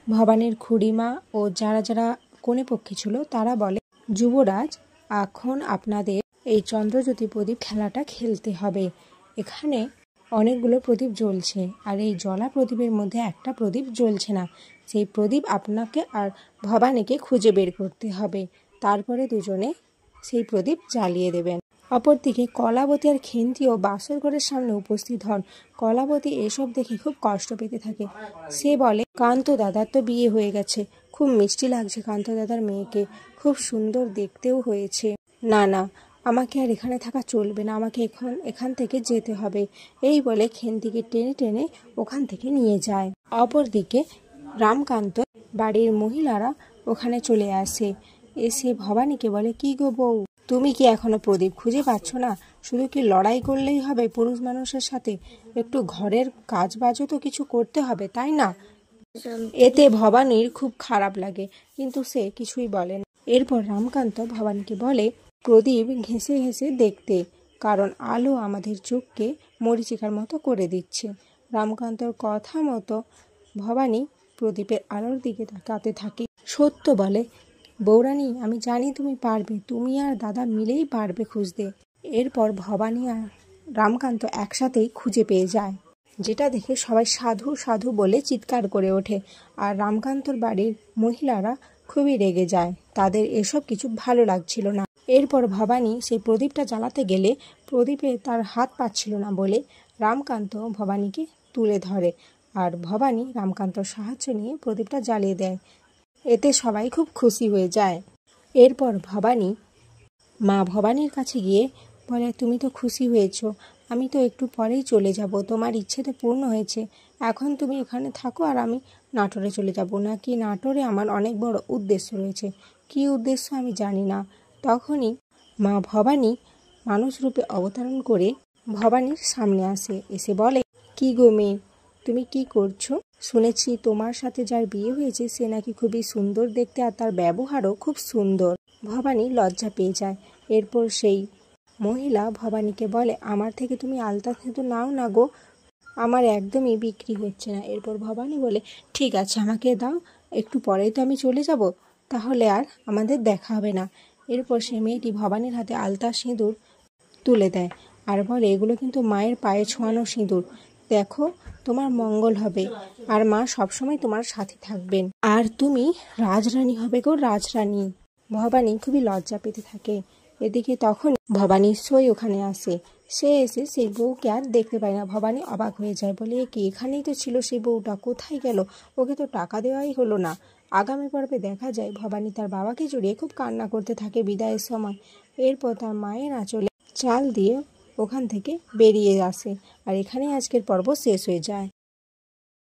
ভবানীর খুড়িমা ও যারা যারা কনেপক্ষী ছিল তারা বলে, যুবরাজ, এখন আপনাদের এই চন্দ্রজ্যোতি প্রদীপ খেলাটা খেলতে হবে। এখানে অনেকগুলো প্রদীপ জ্বলছে, আর এই জ্বলা প্রদীপের মধ্যে একটা প্রদীপ জ্বলছে না। সেই প্রদীপ আপনাকে আর ভবানীকে খুঁজে বের করতে হবে, তারপরে দুজনে সেই প্রদীপ জ্বালিয়ে দেবেন। অপরদিকে কলাবতী আর খেন্তিও বাসর ঘরের সামনে উপস্থিত হন। কলাবতী এসব দেখে খুব কষ্ট পেতে থাকে। সে বলে, কান্ত দাদার তো বিয়ে হয়ে গেছে, খুব মিষ্টি লাগছে কান্ত দাদার মেয়েকে, খুব সুন্দর দেখতেও হয়েছে। না না, আমাকে আর এখানে থাকা চলবে না, আমাকে এখান থেকে যেতে হবে। এই বলে খেন্তিকে টেনে টেনে ওখান থেকে নিয়ে যায়। অপরদিকে রামকান্ত বাড়ির মহিলারা ওখানে চলে আসে। এসে ভবানীকে বলে, কি গো বউ, তুমি কি এখনো প্রদীপ খুঁজে পাচ্ছ না? শুধু কি লড়াই করলেই হবে পুরুষ মানুষের সাথে? একটু ঘরের কাজ বাজও তো কিছু করতে হবে, তাই না? এতে ভবানীর খুব খারাপ লাগে, কিন্তু সে কিছুই বলে না। এরপর রামকান্ত ভবানীকে বলে, প্রদীপ ঘেঁষে ঘেঁষে দেখতে, কারণ আলো আমাদের চোখকে মরিচিকার মতো করে দিচ্ছে। রামকান্তর কথা মতো ভবানী প্রদীপের আলোর দিকে তাকাতে থাকে। সত্য বলে, বৌরানী, আমি জানি তুমি পারবে, তুমি আর দাদা মিলেই পারবে খুঁজতে। এরপর ভবানী আর রামকান্ত একসাথেই খুঁজে পেয়ে যায়, যেটা দেখে সবাই সাধু সাধু বলে চিৎকার করে ওঠে। আর রামকান্তর বাড়ির মহিলারা খুবই রেগে যায়, তাদের এসব কিছু ভালো লাগছিল না। এরপর ভবানী সেই প্রদীপটা জ্বালাতে গেলে প্রদীপে তার হাত পাচ্ছিল না বলে রামকান্ত ভবানীকে তুলে ধরে, আর ভবানী রামকান্তর সাহায্য নিয়ে প্রদীপটা জ্বালিয়ে দেয়। এতে সবাই খুব খুশি হয়ে যায়। এরপর ভবানী মা ভবানীর কাছে গিয়ে বলে, তুমি তো খুশি হয়েছ, আমি তো একটু পরেই চলে যাব, তোমার ইচ্ছে তো পূর্ণ হয়েছে, এখন তুমি এখানে থাকো আর আমি নাটোরে চলে যাব। নাকি নাটোরে আমার অনেক বড় উদ্দেশ্য রয়েছে, কি উদ্দেশ্য আমি জানি না। তখনই মা ভবানী মানুষ রূপে অবতরণ করে ভবানীর সামনে আসে, এসে বলে, কি গো মেয়ে, তুমি কি করছো? শুনেছি তোমার সাথে যার বিয়ে হয়েছে সে নাকি খুবই সুন্দর দেখতে, আর তার ব্যবহারও খুব সুন্দর। ভবানী লজ্জা পেয়ে যায়। এরপর সেই মহিলা ভবানীকে বলে, আমার থেকে তুমি আলতা সিঁদুর নাও না গো, আমার একদমই বিক্রি হচ্ছে না। এরপর ভবানী বলে, ঠিক আছে, আমাকে দাও, একটু পরেই তো আমি চলে যাব, তাহলে আর আমাদের দেখা হবে না। এরপর সে মেয়েটি ভবানীর হাতে আলতা সিঁদুর তুলে দেয় আর বলে, এগুলো কিন্তু মায়ের পায়ে ছোঁয়ানো সিঁদুর, দেখো তোমার মঙ্গল হবে, আর মা সবসময় তোমার সাথে থাকবেন, আর তুমি রাজরানী হবে গো, রাজরানী। ভবানী খুবই লজ্জা পেতে থাকে। এদিকে তখন ভবানী সই ওখানে আসে। সে এসে সেই বউকে আর দেখতে পায় না। ভবানী অবাক হয়ে যায়, বলে, কি এখানেই তো ছিল সেই বউটা, কোথায় গেল? ওকে তো টাকা দেওয়াই হলো না। আগামী পর্বে দেখা যায় ভবানী তার বাবাকে জড়িয়ে খুব কান্না করতে থাকে বিদায়ের সময়। এরপর তার মায়ের আঁচলে চাল দিয়ে ওখান থেকে বেরিয়ে আসে। আর এখানেই আজকের পর্ব শেষ হয়ে যায়।